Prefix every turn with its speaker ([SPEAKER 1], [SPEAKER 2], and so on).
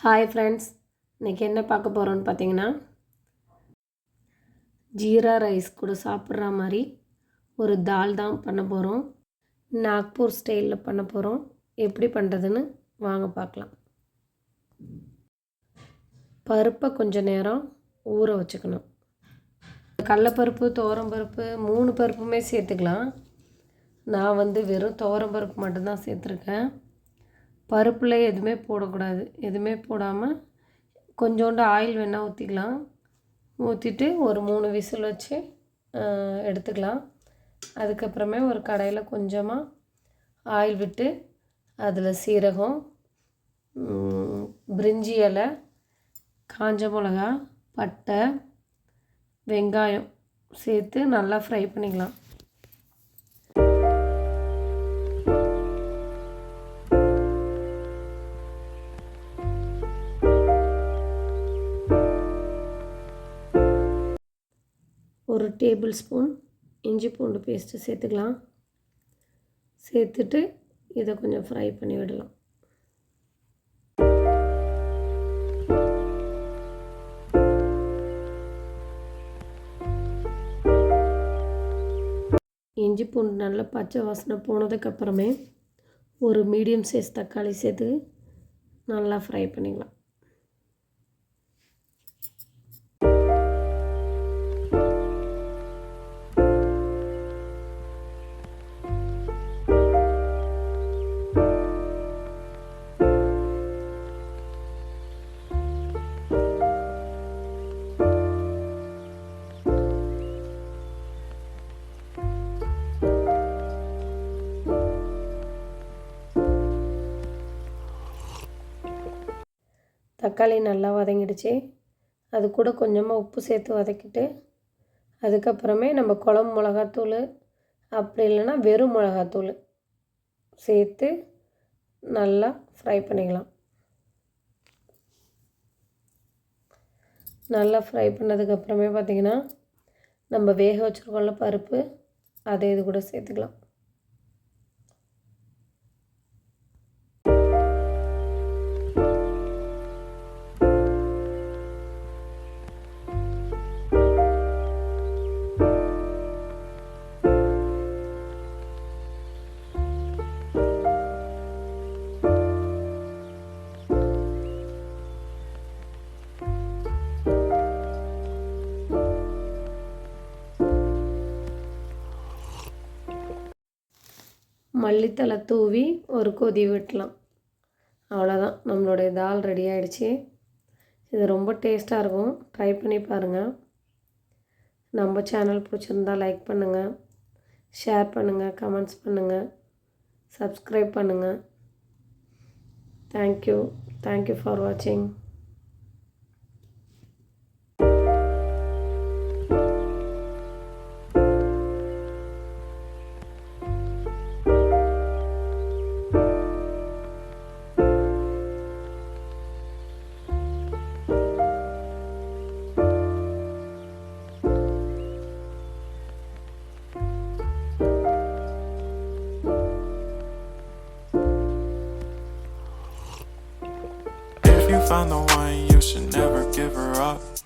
[SPEAKER 1] Hi friends, இன்றைக்கி என்ன பார்க்க போகிறோன்னு பார்த்தீங்கன்னா, ஜீரா ரைஸ் கூட சாப்பிட்ற மாதிரி ஒரு தால் தான் பண்ண போகிறோம். நாக்பூர் ஸ்டைலில் பண்ண போகிறோம். எப்படி பண்ணுறதுன்னு வாங்க பார்க்கலாம். பருப்பை கொஞ்சம் நேரம் ஊற வச்சுக்கணும். கடலைப்பருப்பு, துவரம்பருப்பு 3 பருப்புமே சேர்த்துக்கலாம். நான் வெறும் துவரம்பருப்பு மட்டும்தான் சேர்த்துருக்கேன். பருப்பில் எதுவுமே போடக்கூடாது. எதுவுமே போடாமல் கொஞ்சோண்டு ஆயில் வேணால் ஊற்றிக்கலாம். ஊற்றிட்டு ஒரு 3 விசில் வச்சு எடுத்துக்கலாம். அதுக்கப்புறமே ஒரு கடாயில் கொஞ்சமாக ஆயில் விட்டு அதில் சீரகம், பிரிஞ்சி இலை, காஞ்ச மிளகா, பட்டை, வெங்காயம் சேர்த்து நல்லா ஃப்ரை பண்ணிக்கலாம். ஒரு டேபிள் ஸ்பூன் இஞ்சி பூண்டு பேஸ்ட்டு சேர்த்துக்கலாம். சேர்த்துட்டு இதை கொஞ்சம் ஃப்ரை பண்ணி விடலாம். இஞ்சி பூண்டு நல்லா பச்சை வாசனை போனதுக்கப்புறமே ஒரு மீடியம் சைஸ் தக்காளி சேர்த்து நல்லா ஃப்ரை பண்ணிக்கலாம். தக்காளி நல்லா வதங்கிடுச்சு. அது கூட கொஞ்சமாக உப்பு சேர்த்து வதக்கிட்டு அதுக்கப்புறமே நம்ம குழம்பு மிளகாத்தூள் அப்படி இல்லைன்னா வெறும் மிளகாத்தூள் சேர்த்து நல்லா ஃப்ரை பண்ணிக்கலாம். நல்லா ஃப்ரை பண்ணதுக்கப்புறமே பார்த்திங்கன்னா நம்ம வேக வச்சுருக்கோம்ல பருப்பு, அதை இது கூட சேர்த்துக்கலாம். மல்லித்தலை தூவி ஒரு கொதி விட்டலாம். அவ்வளோதான், நம்மளுடைய தால் ரெடி ஆகிடுச்சு. இது ரொம்ப டேஸ்ட்டாக இருக்கும். ட்ரை பண்ணி பாருங்கள். நம்ம சேனல் பிடிச்சிருந்தால் லைக் பண்ணுங்கள், ஷேர் பண்ணுங்கள், கமெண்ட்ஸ் பண்ணுங்கள், சப்ஸ்கிரைப் பண்ணுங்கள். தேங்க்யூ ஃபார் வாட்சிங்.
[SPEAKER 2] If you find the one, you should never give her up.